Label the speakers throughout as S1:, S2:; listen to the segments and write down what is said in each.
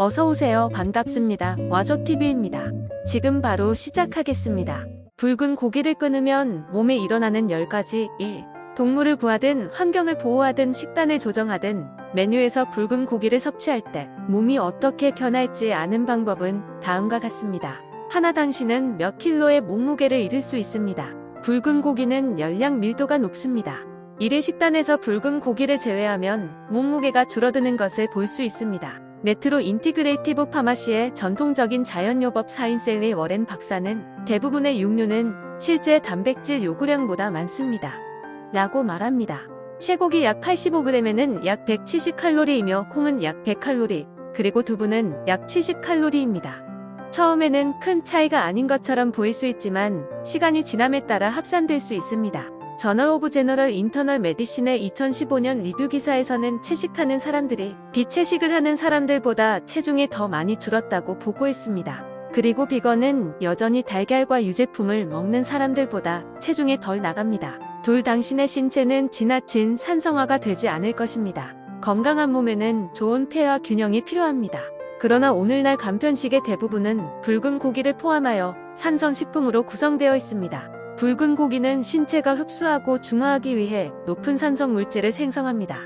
S1: 어서오세요. 반갑습니다. 와조TV입니다. 지금 바로 시작하겠습니다. 붉은 고기를 끊으면 몸에 일어나는 10가지 1. 동물을 구하든 환경을 보호하든 식단을 조정하든 메뉴에서 붉은 고기를 섭취할 때 몸이 어떻게 변할지 아는 방법은 다음과 같습니다. 하나 당신은 몇 킬로의 몸무게를 잃을 수 있습니다. 붉은 고기는 열량 밀도가 높습니다. 일일 식단에서 붉은 고기를 제외하면 몸무게가 줄어드는 것을 볼 수 있습니다. 메트로 인티그레이티브 파마시의 전통적인 자연요법 사인 셀리 워렌 박사는 대부분의 육류는 실제 단백질 요구량보다 많습니다. 라고 말합니다. 쇠고기 약 85g에는 약 170칼로리이며 콩은 약 100칼로리, 그리고 두부는 약 70칼로리입니다. 처음에는 큰 차이가 아닌 것처럼 보일 수 있지만 시간이 지남에 따라 합산될 수 있습니다. 저널 오브 제너럴 인터널 메디신의 2015년 리뷰 기사에서는 채식하는 사람들이 비채식을 하는 사람들보다 체중이 더 많이 줄었다고 보고했습니다. 그리고 비건은 여전히 달걀과 유제품을 먹는 사람들보다 체중이 덜 나갑니다. 둘 당신의 신체는 지나친 산성화가 되지 않을 것입니다. 건강한 몸에는 좋은 폐와 균형이 필요합니다. 그러나 오늘날 간편식의 대부분은 붉은 고기를 포함하여 산성식품으로 구성되어 있습니다. 붉은 고기는 신체가 흡수하고 중화하기 위해 높은 산성 물질을 생성합니다.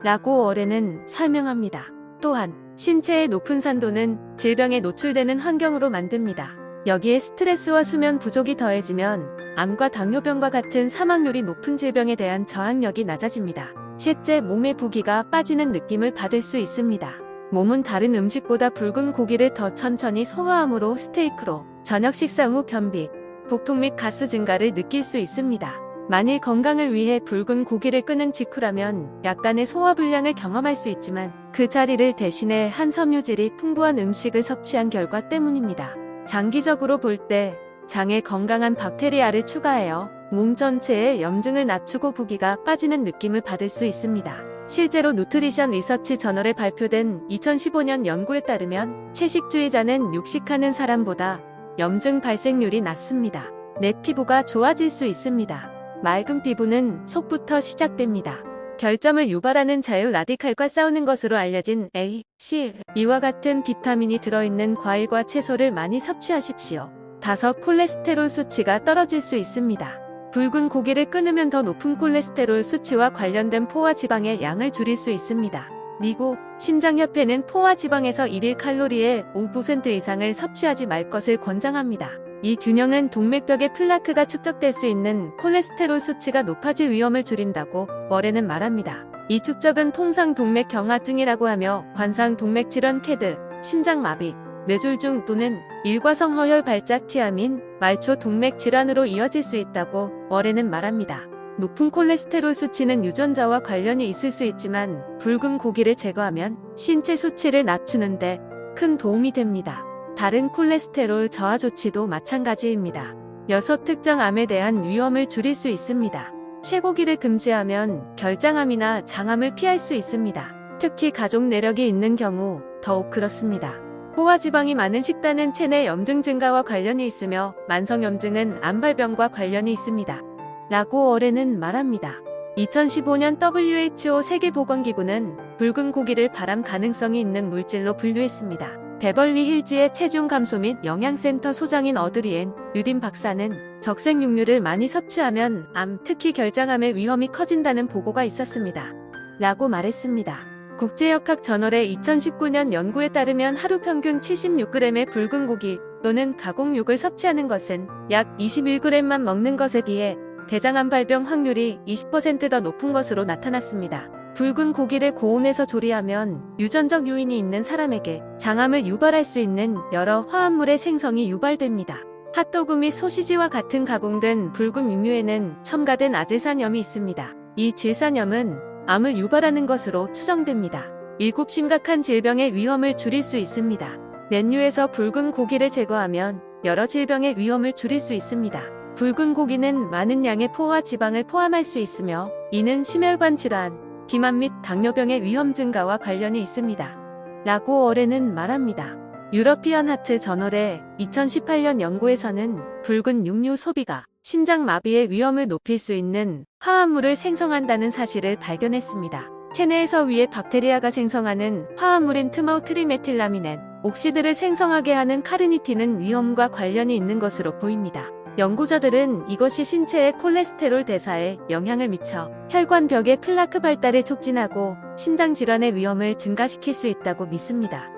S1: 라고 워렌은 설명합니다. 또한 신체의 높은 산도는 질병에 노출되는 환경으로 만듭니다. 여기에 스트레스와 수면 부족이 더해지면 암과 당뇨병과 같은 사망률이 높은 질병에 대한 저항력이 낮아집니다. 실제 몸의 부기가 빠지는 느낌을 받을 수 있습니다. 몸은 다른 음식보다 붉은 고기를 더 천천히 소화하므로 스테이크로 저녁 식사 후 변비, 복통 및 가스 증가를 느낄 수 있습니다. 만일 건강을 위해 붉은 고기를 끊은 직후라면 약간의 소화불량을 경험할 수 있지만 그 자리를 대신해 한섬유질이 풍부한 음식을 섭취한 결과 때문입니다. 장기적으로 볼 때 장에 건강한 박테리아를 추가하여 몸 전체의 염증을 낮추고 부기가 빠지는 느낌을 받을 수 있습니다. 실제로 누트리션 리서치 저널에 발표된 2015년 연구에 따르면 채식주의자는 육식하는 사람보다 염증 발생률이 낮습니다. 내 피부가 좋아질 수 있습니다. 맑은 피부는 속부터 시작됩니다. 결점을 유발하는 자유 라디칼과 싸우는 것으로 알려진 A, C, 이와 같은 비타민이 들어있는 과일과 채소를 많이 섭취하십시오. 5. 콜레스테롤 수치가 떨어질 수 있습니다. 붉은 고기를 끊으면 더 높은 콜레스테롤 수치와 관련된 포화 지방의 양을 줄일 수 있습니다. 미국 심장협회는 포화 지방에서 일일 칼로리의 5% 이상을 섭취하지 말 것을 권장합니다. 이 균형은 동맥벽에 플라크가 축적될 수 있는 콜레스테롤 수치가 높아질 위험을 줄인다고 워렌은 말합니다. 이 축적은 통상 동맥 경화증이라고 하며 관상 동맥 질환 캐드, 심장마비, 뇌졸중 또는 일과성 허혈 발작 티아민, 말초 동맥 질환으로 이어질 수 있다고 워렌은 말합니다. 높은 콜레스테롤 수치는 유전자와 관련이 있을 수 있지만 붉은 고기를 제거하면 신체 수치를 낮추는데 큰 도움이 됩니다. 다른 콜레스테롤 저하 조치도 마찬가지입니다. 6. 특정 암에 대한 위험을 줄일 수 있습니다. 쇠고기를 금지하면 결장암이나 장암을 피할 수 있습니다. 특히 가족 내력이 있는 경우 더욱 그렇습니다. 포화지방이 많은 식단은 체내 염증 증가와 관련이 있으며 만성염증은 암발병과 관련이 있습니다. 라고 워렌은 말합니다. 2015년 WHO 세계보건기구는 붉은 고기를 발암 가능성이 있는 물질로 분류했습니다. 베벌리 힐즈의 체중 감소 및 영양센터 소장인 어드리엔 유딘 박사는 적색 육류를 많이 섭취하면 암, 특히 결장암의 위험이 커진다는 보고가 있었습니다. 라고 말했습니다. 국제역학 저널의 2019년 연구에 따르면 하루 평균 76g의 붉은 고기 또는 가공육을 섭취하는 것은 약 21g만 먹는 것에 비해 대장암 발병 확률이 20% 더 높은 것으로 나타났습니다. 붉은 고기를 고온에서 조리하면 유전적 요인이 있는 사람에게 장암을 유발할 수 있는 여러 화합물의 생성이 유발됩니다. 핫도그 및 소시지와 같은 가공된 붉은 육류에는 첨가된 아질산염이 있습니다. 이 질산염은 암을 유발하는 것으로 추정됩니다. 7. 심각한 질병의 위험을 줄일 수 있습니다. 맨유에서 붉은 고기를 제거하면 여러 질병의 위험을 줄일 수 있습니다. 붉은 고기는 많은 양의 포화 지방을 포함할 수 있으며 이는 심혈관 질환, 비만 및 당뇨병의 위험 증가와 관련이 있습니다. 라고 워렌은 말합니다. 유러피언 하트 저널의 2018년 연구에서는 붉은 육류 소비가 심장마비의 위험을 높일 수 있는 화합물을 생성한다는 사실을 발견했습니다. 체내에서 위에 박테리아가 생성하는 화합물인 트마우트리메틸라민엔, 옥시드를 생성하게 하는 카르니틴은 위험과 관련이 있는 것으로 보입니다. 연구자들은 이것이 신체의 콜레스테롤 대사에 영향을 미쳐 혈관벽의 플라크 발달을 촉진하고 심장질환의 위험을 증가시킬 수 있다고 믿습니다.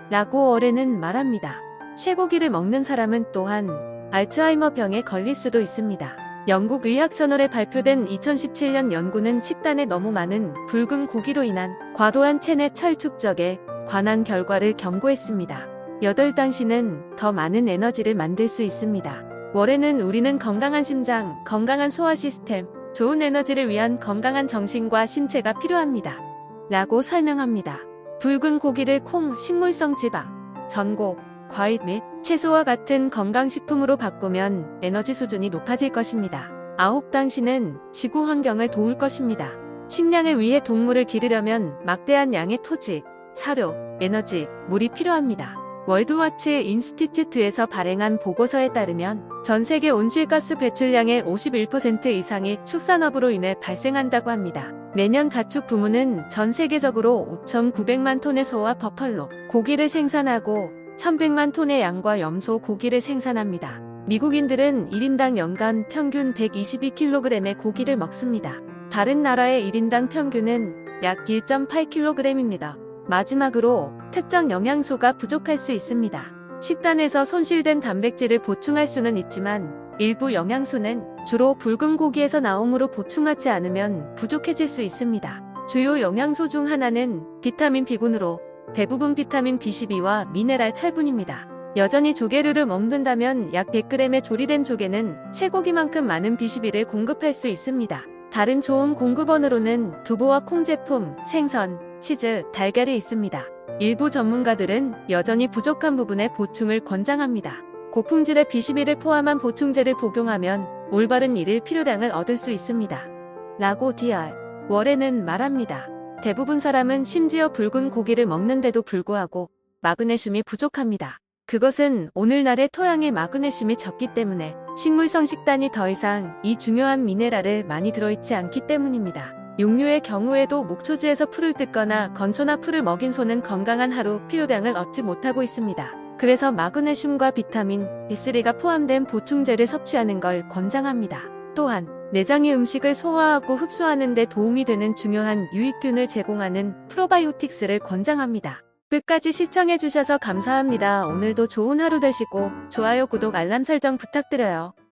S1: 라고 워렌은 말합니다. 쇠고기를 먹는 사람은 또한 알츠하이머병에 걸릴 수도 있습니다. 영국 의학저널에 발표된 2017년 연구는 식단에 너무 많은 붉은 고기로 인한 과도한 체내 철 축적에 관한 결과를 경고했습니다. 8당신은 더 많은 에너지를 만들 수 있습니다. 워렌은 우리는 건강한 심장, 건강한 소화 시스템, 좋은 에너지를 위한 건강한 정신과 신체가 필요합니다. 라고 설명합니다. 붉은 고기를 콩, 식물성 지방, 전곡, 과일 및 채소와 같은 건강식품으로 바꾸면 에너지 수준이 높아질 것입니다. 9당신은 지구 환경을 도울 것입니다. 식량을 위해 동물을 기르려면 막대한 양의 토지, 사료, 에너지, 물이 필요합니다. 월드와치 인스티튜트에서 발행한 보고서에 따르면 전 세계 온실가스 배출량의 51% 이상이 축산업으로 인해 발생한다고 합니다. 매년 가축 부문은 전 세계적으로 5,900만 톤의 소와 버팔로, 고기를 생산하고 1,100만 톤의 양과 염소 고기를 생산합니다. 미국인들은 1인당 연간 평균 122kg의 고기를 먹습니다. 다른 나라의 1인당 평균은 약 1.8kg입니다. 마지막으로 특정 영양소가 부족할 수 있습니다. 식단에서 손실된 단백질을 보충할 수는 있지만 일부 영양소는 주로 붉은 고기에서 나오므로 보충하지 않으면 부족해질 수 있습니다. 주요 영양소 중 하나는 비타민 B군으로 대부분 비타민 B12와 미네랄 철분입니다. 여전히 조개류를 먹는다면 약 100g의 조리된 조개는 쇠고기만큼 많은 B12를 공급할 수 있습니다. 다른 좋은 공급원으로는 두부와 콩 제품, 생선, 치즈, 달걀이 있습니다. 일부 전문가들은 여전히 부족한 부분에 보충을 권장합니다. 고품질의 B12를 포함한 보충제를 복용하면 올바른 일일 필요량을 얻을 수 있습니다. 라고 DR 워렌은 말합니다. 대부분 사람은 심지어 붉은 고기를 먹는데도 불구하고 마그네슘이 부족합니다. 그것은 오늘날의 토양에 마그네슘이 적기 때문에 식물성 식단이 더 이상 이 중요한 미네랄을 많이 들어있지 않기 때문입니다. 육류의 경우에도 목초지에서 풀을 뜯거나 건초나 풀을 먹인 소는 건강한 하루 필요량을 얻지 못하고 있습니다. 그래서 마그네슘과 비타민 B3가 포함된 보충제를 섭취하는 걸 권장합니다. 또한 내장이 음식을 소화하고 흡수하는 데 도움이 되는 중요한 유익균을 제공하는 프로바이오틱스를 권장합니다. 끝까지 시청해주셔서 감사합니다. 오늘도 좋은 하루 되시고 좋아요, 구독, 알람 설정 부탁드려요.